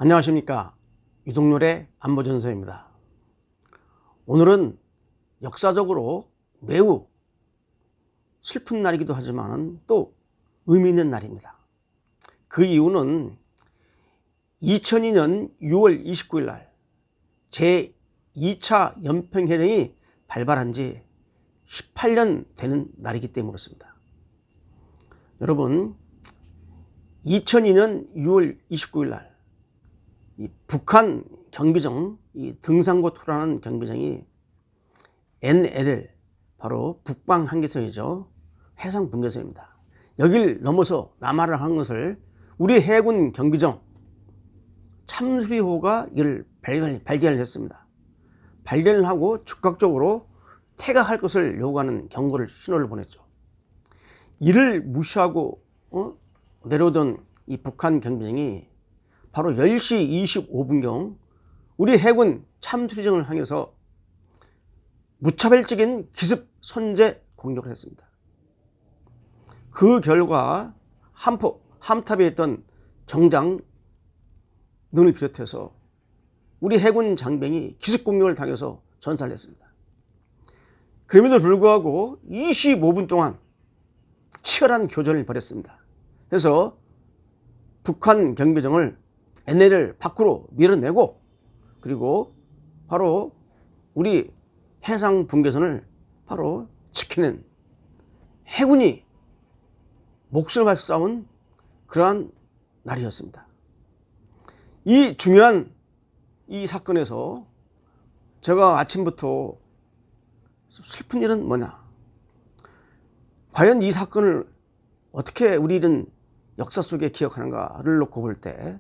안녕하십니까. 유동열의 안보전서입니다. 오늘은 역사적으로 매우 슬픈 날이기도 하지만 또 의미 있는 날입니다. 그 이유는 2002년 6월 29일 날 제2차 연평해전이 발발한 지 18년 되는 날이기 때문에 그렇습니다. 여러분, 2002년 6월 29일 날 이 북한 경비정, 이 등산고토라는 경비정이 NLL, 바로 북방 한계선이죠. 해상 분계선입니다. 여길 넘어서 남하를 한 것을 우리 해군 경비정 참수리호가 이를 발견을 했습니다. 발견을 하고 즉각적으로 퇴각할 것을 요구하는 경고를 신호를 보냈죠. 이를 무시하고 내려오던 이 북한 경비정이 바로 10시 25분경 우리 해군 참수리정을 향해서 무차별적인 기습 선제 공격을 했습니다. 그 결과 함탑에 있던 정장 등을 비롯해서 우리 해군 장병이 기습 공격을 당해서 전사를 했습니다. 그럼에도 불구하고 25분 동안 치열한 교전을 벌였습니다. 그래서 북한 경비정을 NL을 밖으로 밀어내고, 그리고 바로 우리 해상 분계선을 바로 지키는 해군이 목숨을 바쳐 싸운 그러한 날이었습니다. 이 중요한 이 사건에서 제가 아침부터 슬픈 일은 뭐냐, 과연 이 사건을 어떻게 우리는 역사 속에 기억하는가를 놓고 볼 때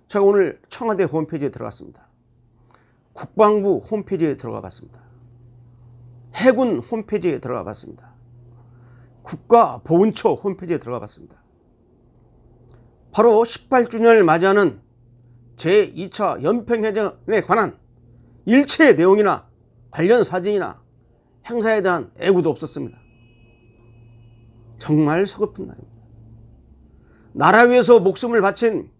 제가 오늘 청와대 홈페이지에 들어갔습니다. 국방부 홈페이지에 들어가 봤습니다. 해군 홈페이지에 들어가 봤습니다. 국가보훈처 홈페이지에 들어가 봤습니다. 바로 18주년을 맞이하는 제2차 연평해전에 관한 일체의 내용이나 관련 사진이나 행사에 대한 애구도 없었습니다. 정말 서글픈 날입니다. 나라 위해서 목숨을 바친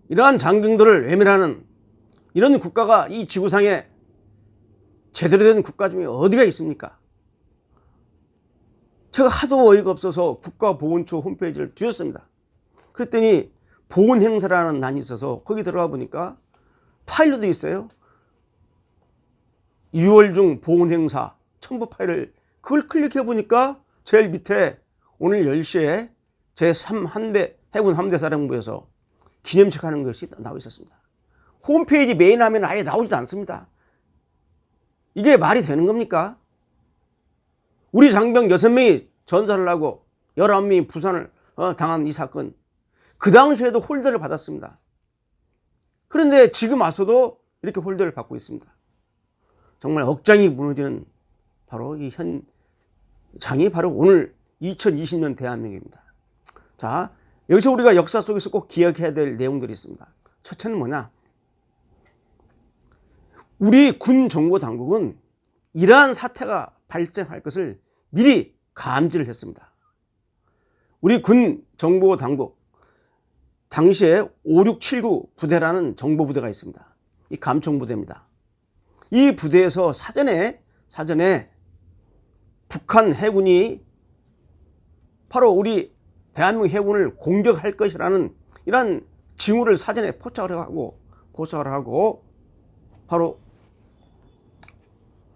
이러한 장병들을 외면하는 이런 국가가 이 지구상에 제대로 된 국가 중에 어디가 있습니까? 제가 하도 어이가 없어서 국가보훈처 홈페이지를 뒤졌습니다. 그랬더니 보훈행사라는 난이 있어서 거기 들어가 보니까 파일로도 있어요. 6월 중 보훈행사 첨부 파일을, 그걸 클릭해 보니까 제일 밑에 오늘 10시에 제3한대 해군 함대사령부에서 기념식 하는 것이 나와 있었습니다. 홈페이지 메인 화면에 아예 나오지도 않습니다. 이게 말이 되는 겁니까? 우리 장병 6명이 전사를 하고 19명이 부상을 당한 이 사건, 그 당시에도 홀대를 받았습니다. 그런데 지금 와서도 이렇게 홀대를 받고 있습니다. 정말 억장이 무너지는 바로 이 현장이 바로 오늘 2020년 대한민국입니다. 자, 여기서 우리가 역사 속에서 꼭 기억해야 될 내용들이 있습니다. 첫째는 뭐냐? 우리 군 정보 당국은 이러한 사태가 발생할 것을 미리 감지를 했습니다. 우리 군 정보 당국 당시에 5679 부대라는 정보 부대가 있습니다. 이 감청 부대입니다. 이 부대에서 사전에 북한 해군이 바로 우리 대한민국 해군을 공격할 것이라는 이러한 징후를 사전에 포착을 하고 바로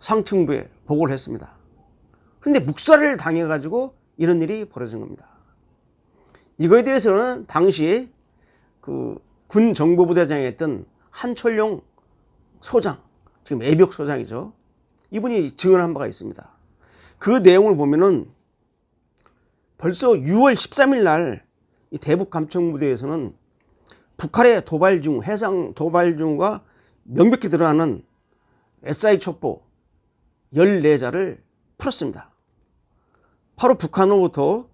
상층부에 보고를 했습니다. 그런데 묵살을 당해가지고 이런 일이 벌어진 겁니다. 이거에 대해서는 당시 그 군 정보부대장에 있던 한철용 소장, 지금 애벽 소장이죠. 이분이 증언한 바가 있습니다. 그 내용을 보면은 벌써 6월 13일 날 이 대북 감청부대에서는 북한의 도발 징후, 해상 도발 징후가 명백히 드러나는 SI 첩보 14자를 풀었습니다. 바로 북한으로부터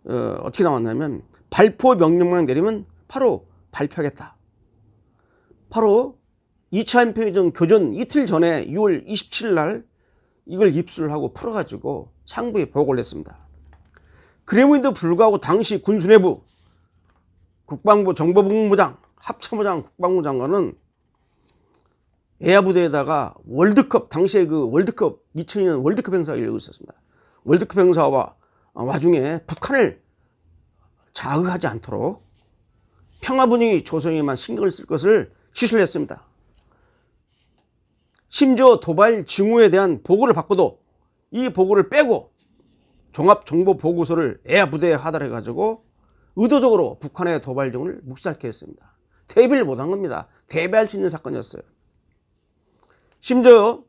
어떻게 나왔냐면 발포 명령만 내리면 바로 발표하겠다. 바로 2차 연평해전 교전 이틀 전에 6월 27일 날 이걸 입수를 하고 풀어가지고 상부에 보고를 했습니다. 그럼에도 불구하고 당시 군수내부 국방부 정보본부장 합참의장 국방부 장관은 에아 부대에다가 월드컵, 당시에 그 월드컵 2002년 월드컵 행사가 열리고 있었습니다. 월드컵 행사와 와중에 북한을 자극하지 않도록 평화 분위기 조성에만 신경을 쓸 것을 지시를 했습니다. 심지어 도발 징후에 대한 보고를 받고도 이 보고를 빼고 종합정보보고서를 에아 부대에 하달해 가지고 의도적으로 북한의 도발 징후를 묵살케 했습니다. 대비를 못한 겁니다. 대비할 수 있는 사건이었어요. 심지어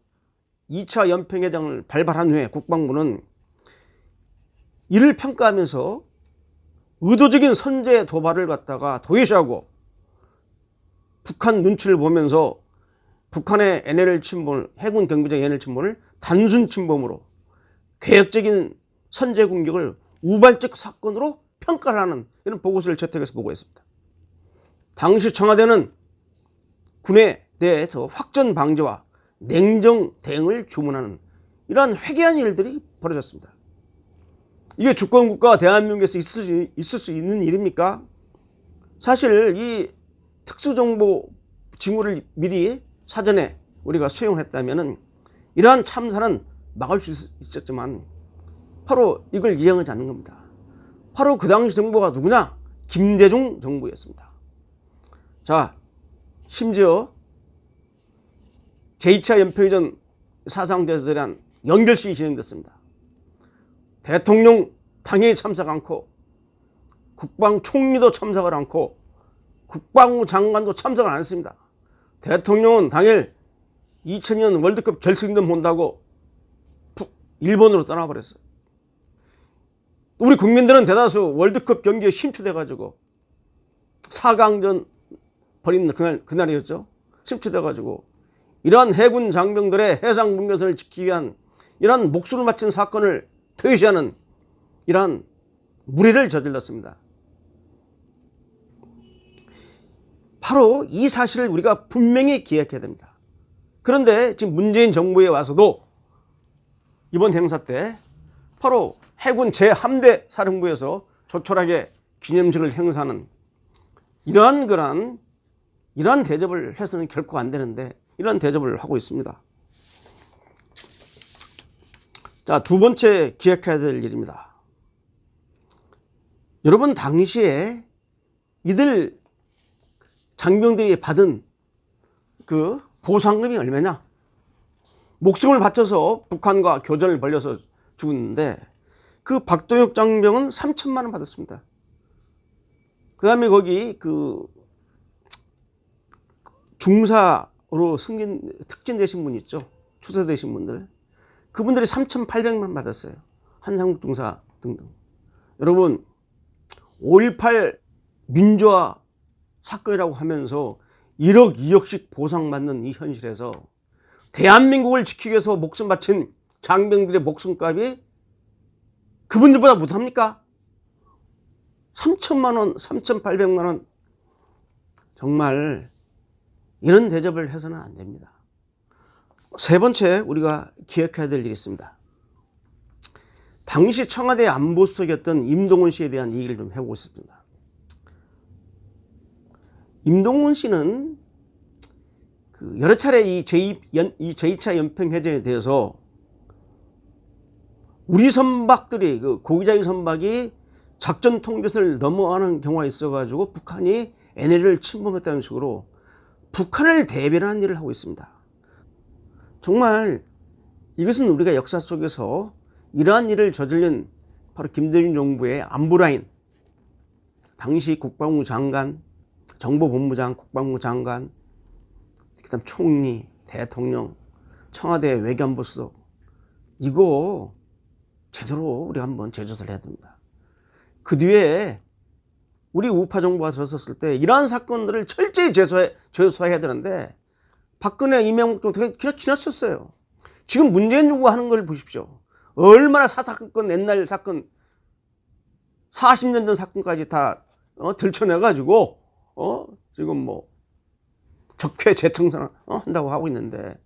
2차 연평해전을 발발한 후에 국방부는 이를 평가하면서 의도적인 선제 도발을 갖다가 도외시하고 북한 눈치를 보면서 북한의 NLL 침범을, 해군 경비장 NLL 침범을 단순 침범으로 계획적인 선제 공격을 우발적 사건으로 평가를 하는 이런 보고서를 채택해서 보고했습니다. 당시 청와대는 군에 대해서 확전 방지와 냉정 대응을 주문하는 이러한 회개한 일들이 벌어졌습니다. 이게 주권국가 대한민국에서 있을 수 있는 일입니까? 사실 이 특수정보 징후를 미리 사전에 우리가 수용했다면 이러한 참사는 막을 수 있었지만 바로 이걸 이행하지 않는 겁니다. 바로 그 당시 정부가 누구냐? 김대중 정부였습니다. 자, 심지어 제2차 연평해전 사상자들에 대한 연결식이 진행됐습니다. 대통령 당연히 참석 않고 국방총리도 참석을 않고 국방부 장관도 참석을 안 했습니다. 대통령은 당일 2002년 월드컵 결승전 본다고 일본으로 떠나버렸어요. 우리 국민들은 대다수 월드컵 경기에 심취돼가지고 4강전 벌인 그날이었죠. 심취돼가지고 이러한 해군 장병들의 해상 분계선을 지키기 위한 이러한 목숨을 바친 사건을 퇴시하는 이러한 무리를 저질렀습니다. 바로 이 사실을 우리가 분명히 기억해야 됩니다. 그런데 지금 문재인 정부에 와서도 이번 행사 때 바로 해군 제3대 사령부에서 조촐하게 기념식을 행사하는 이러한 대접을 해서는 결코 안 되는데 이런 대접을 하고 있습니다. 자, 두 번째 기억해야 될 일입니다. 여러분, 당시에 이들 장병들이 받은 그 보상금이 얼마냐? 목숨을 바쳐서 북한과 교전을 벌여서 죽었는데 그 박동혁 장병은 3천만 원 받았습니다. 그 다음에 거기 그 중사로 특진되신 분 있죠? 추세되신 분들. 그분들이 3,800만 받았어요. 한상국 중사 등등. 여러분, 5.18 민주화 사건이라고 하면서 1억, 2억씩 보상받는 이 현실에서 대한민국을 지키기 위해서 목숨 바친 장병들의 목숨값이 그분들보다 못합니까? 3천만 원, 3,800만 원. 정말 이런 대접을 해서는 안 됩니다. 세 번째 우리가 기억해야 될 일이 있습니다. 당시 청와대 안보수석이었던 임동원 씨에 대한 얘기를 좀 해보고 싶습니다. 임동원 씨는 그 여러 차례 이 제2차 연평해전에 대해서 우리 선박들이 그 고기자위 선박이 작전 통제선을 넘어가는 경우가 있어가지고 북한이 NLL을 침범했다는 식으로 북한을 대변하는 일을 하고 있습니다. 정말 이것은 우리가 역사 속에서 이러한 일을 저지른 바로 김대중 정부의 안보라인, 당시 국방부 장관, 정보본부장, 국방부 장관, 그다음 총리, 대통령, 청와대 외교안보수석, 이거 제대로 우리가 한번 재조사를 해야 됩니다. 그 뒤에 우리 우파 정부가 들어섰을 때 이러한 사건들을 철저히 재수사해야 되는데 박근혜, 이명박 정부가 그냥 지났었어요. 지금 문재인 정부가 하는 걸 보십시오. 얼마나 사사건, 옛날 사건, 40년 전 사건까지 다 들춰내가지고 지금 뭐 적폐 재청산 한다고 하고 있는데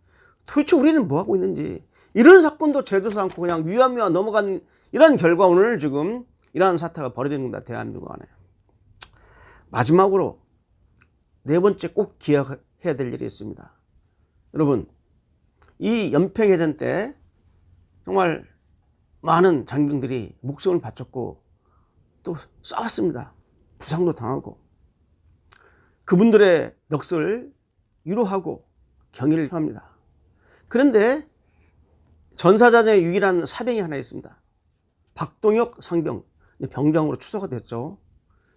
도대체 우리는 뭐 하고 있는지, 이런 사건도 제도사 않고 그냥 위안위와 넘어간 이런 결과 오늘 지금 이러한 사태가 벌어지는 겁니다. 대한민국 안에. 마지막으로 네 번째 꼭 기억해야 될 일이 있습니다. 여러분, 이 연평해전 때 정말 많은 장병들이 목숨을 바쳤고 또 싸웠습니다. 부상도 당하고 그분들의 넋을 위로하고 경의를 표합니다. 그런데 전사자전의 유일한 사병이 하나 있습니다. 박동혁 상병, 병장으로 추서가 됐죠.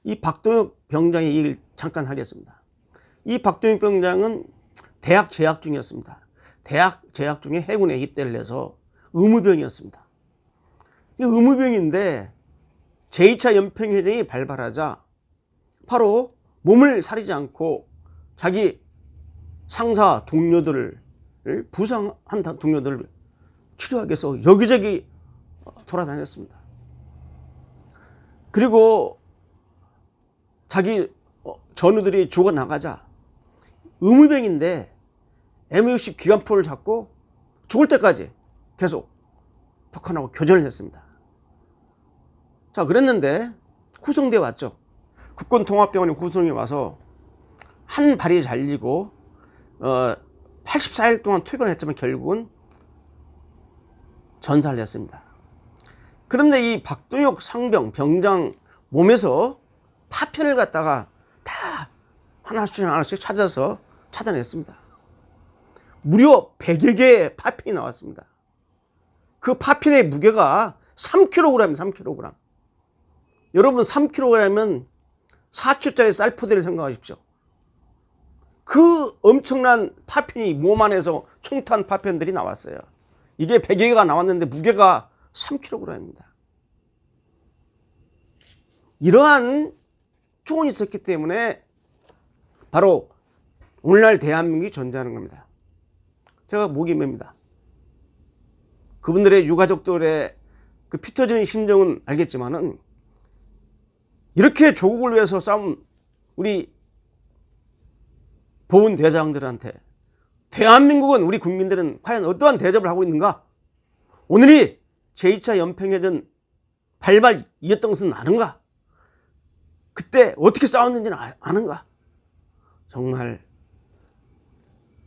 이 박동혁 병장의 얘기를 잠깐 하겠습니다. 이 박동혁 병장은 대학 재학 중이었습니다. 대학 재학 중에 해군에 입대를 해서 의무병이었습니다. 이 의무병인데 제2차 연평해전이 발발하자 바로 몸을 사리지 않고 자기 상사 동료들을, 부상한 동료들을 치료하기 위해서 여기저기 돌아다녔습니다. 그리고 자기 전우들이 죽어나가자 의무병인데 M60 기관포를 잡고 죽을 때까지 계속 북한하고 교전을 했습니다. 자, 그랬는데 후송대 왔죠. 국군통합병원이 후송이 와서 한 발이 잘리고 84일 동안 투병을 했지만 결국은 전사를 했습니다. 그런데 이 박동혁 상병 병장 몸에서 파편을 갖다가 다 하나씩 찾아서 찾아냈습니다. 무려 100여 개의 파편이 나왔습니다. 그 파편의 무게가 3kg, 3kg. 여러분 3kg이면 4kg짜리 쌀포대를 생각하십시오. 그 엄청난 파편이 몸 안에서 총탄 파편들이 나왔어요. 이게 100여 개가 나왔는데 무게가 3kg입니다. 이러한 초원이 있었기 때문에 바로 오늘날 대한민국이 존재하는 겁니다. 제가 목이 맵니다. 그분들의 유가족들의 그 피 터지는 심정은 알겠지만은 이렇게 조국을 위해서 싸운 우리 보훈 대장들한테 대한민국은, 우리 국민들은 과연 어떠한 대접을 하고 있는가? 오늘이 제2차 연평해전 발발이었던 것은 아는가? 그때 어떻게 싸웠는지는 아는가? 정말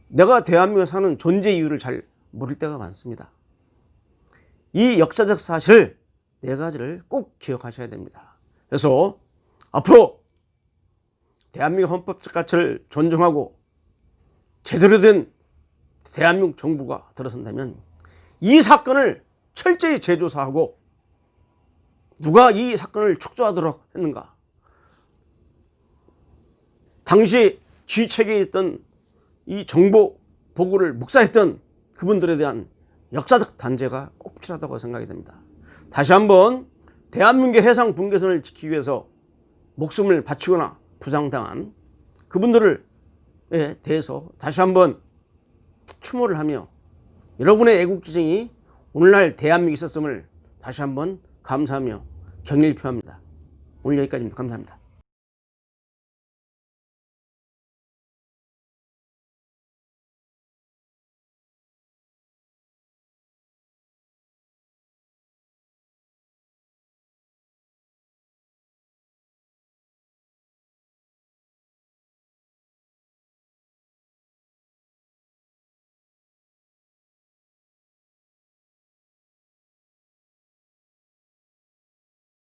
내가 대한민국에 사는 존재 이유를 잘 모를 때가 많습니다. 이 역사적 사실 네 가지를 꼭 기억하셔야 됩니다. 그래서 앞으로 대한민국 헌법적 가치를 존중하고 제대로 된 대한민국 정부가 들어선다면 이 사건을 철저히 재조사하고 누가 이 사건을 축소하도록 했는가, 당시 지휘체계에 있던 이 정보 보고를 묵살했던 그분들에 대한 역사적 단죄가 꼭 필요하다고 생각이 됩니다. 다시 한번 대한민국의 해상 분계선을 지키기 위해서 목숨을 바치거나 부상당한 그분들을 대해서 다시 한번 추모를 하며 여러분의 애국지정이 오늘날 대한민국에 있었음을 다시 한번 감사하며 경의를 표합니다. 오늘 여기까지입니다. 감사합니다.